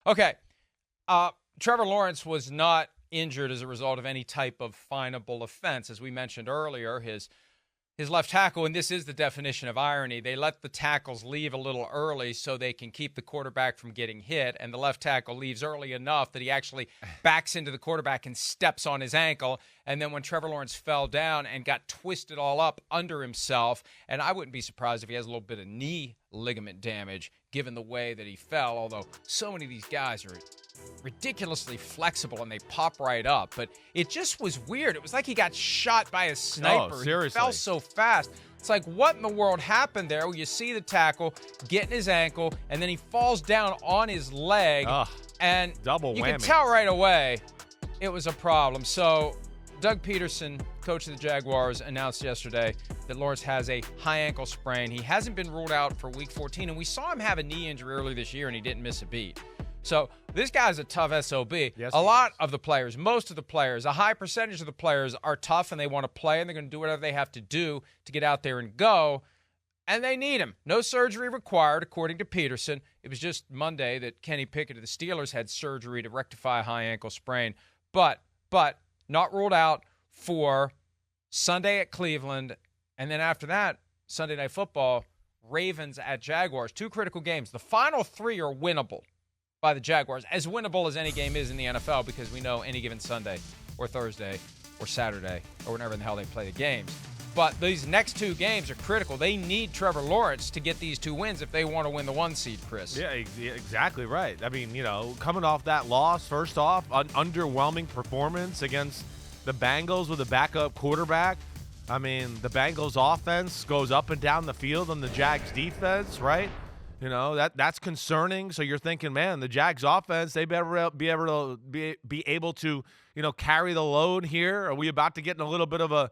Okay. Trevor Lawrence was not injured as a result of any type of finable offense. As we mentioned earlier, his left tackle, and this is the definition of irony, they let the tackles leave a little early so they can keep the quarterback from getting hit, and the left tackle leaves early enough that he actually backs into the quarterback and steps on his ankle, and then when Trevor Lawrence fell down and got twisted all up under himself, and I wouldn't be surprised if he has a little bit of knee ligament damage given the way that he fell, although so many of these guys are ridiculously flexible and they pop right up. But it just was weird. It was like he got shot by a sniper. Oh, seriously. He fell so fast. It's like, what in the world happened there? Well, you see the tackle getting his ankle, and then he falls down on his leg. And double you whammy. can tell right away it was a problem. So Doug Peterson, coach of the Jaguars, announced yesterday that Lawrence has a high ankle sprain. He hasn't been ruled out for week 14, and we saw him have a knee injury earlier this year, and he didn't miss a beat. So this guy's a tough SOB. Yes, a lot of the players, most of the players, a high percentage of the players are tough, and they want to play, and they're going to do whatever they have to do to get out there and go, and they need him. No surgery required, according to Peterson. It was just Monday that Kenny Pickett of the Steelers had surgery to rectify a high ankle sprain, but not ruled out for Sunday at Cleveland, and then after that, Sunday Night Football, Ravens at Jaguars. 2 critical games. The final 3 are winnable by the Jaguars, as winnable as any game is in the NFL, because we know any given Sunday or Thursday or Saturday or whenever in the hell they play the games. But these next 2 games are critical. They need Trevor Lawrence to get these 2 wins if they want to win the 1 seed, Chris. Yeah, exactly right. I mean, coming off that loss, first off, an underwhelming performance against the Bengals with a backup quarterback. I mean, the Bengals offense goes up and down the field on the Jags defense, right? That's concerning. So you're thinking, man, the Jags offense, they better be able to, carry the load here. Are we about to get in a little bit of a,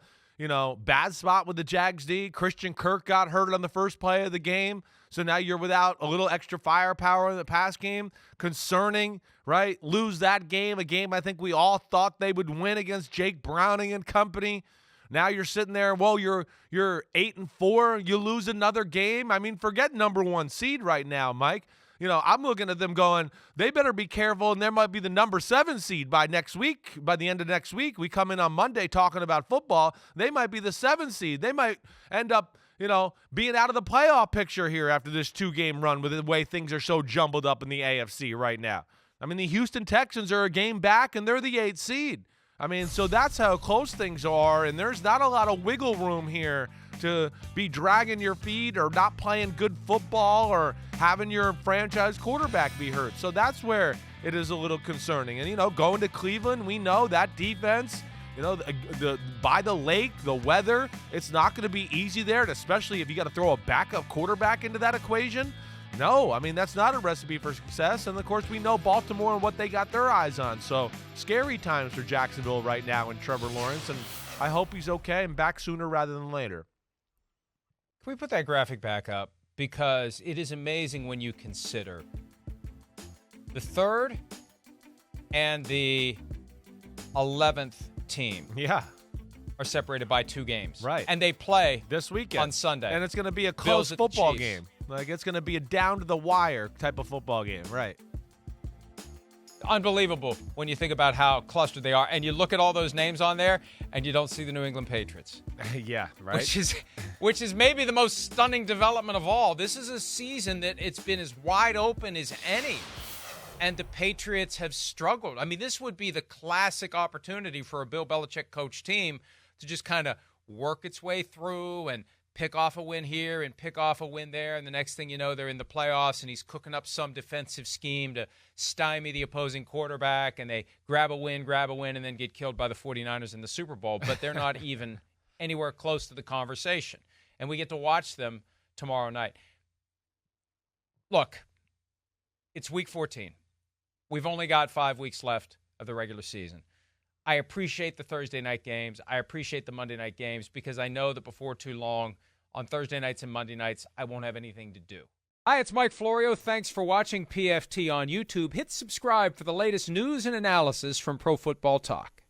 bad spot with the Jags D? Christian Kirk got hurt on the first play of the game. So now you're without a little extra firepower in the pass game. Concerning, right? Lose that game, a game I think we all thought they would win against Jake Browning and company. Now you're sitting there, well, you're 8-4, you lose another game. I mean, forget number 1 seed right now, Mike. I'm looking at them going, they better be careful, and there might be the number 7 seed by next week. By the end of next week, we come in on Monday talking about football. They might be the 7 seed. They might end up, being out of the playoff picture here after this 2-game run with the way things are so jumbled up in the AFC right now. I mean, the Houston Texans are a game back, and they're the 8th seed. I mean, so that's how close things are, and there's not a lot of wiggle room here to be dragging your feet or not playing good football or having your franchise quarterback be hurt. So that's where it is a little concerning. And, going to Cleveland, we know that defense, by the lake, the weather, it's not going to be easy there, and especially if you got to throw a backup quarterback into that equation. No, I mean, that's not a recipe for success. And, of course, we know Baltimore and what they got their eyes on. So, scary times for Jacksonville right now and Trevor Lawrence. And I hope he's okay and back sooner rather than later. Can we put that graphic back up? Because it is amazing when you consider the 3rd and the 11th team. Yeah. Are separated by 2 games. Right. And they play this weekend on Sunday. And it's going to be a close football game. Like, it's going to be a down-to-the-wire type of football game, right? Unbelievable when you think about how clustered they are. And you look at all those names on there, and you don't see the New England Patriots. Yeah, right. Which is maybe the most stunning development of all. This is a season that it's been as wide open as any. And the Patriots have struggled. I mean, this would be the classic opportunity for a Bill Belichick coach team to just kind of work its way through and pick off a win here and pick off a win there, and the next thing you know, they're in the playoffs, and he's cooking up some defensive scheme to stymie the opposing quarterback, and they grab a win, and then get killed by the 49ers in the Super Bowl. But they're not even anywhere close to the conversation. And we get to watch them tomorrow night. Look, it's week 14. We've only got 5 weeks left of the regular season. I appreciate the Thursday night games. I appreciate the Monday night games because I know that before too long, on Thursday nights and Monday nights, I won't have anything to do. Hi, it's Mike Florio. Thanks for watching PFT on YouTube. Hit subscribe for the latest news and analysis from Pro Football Talk.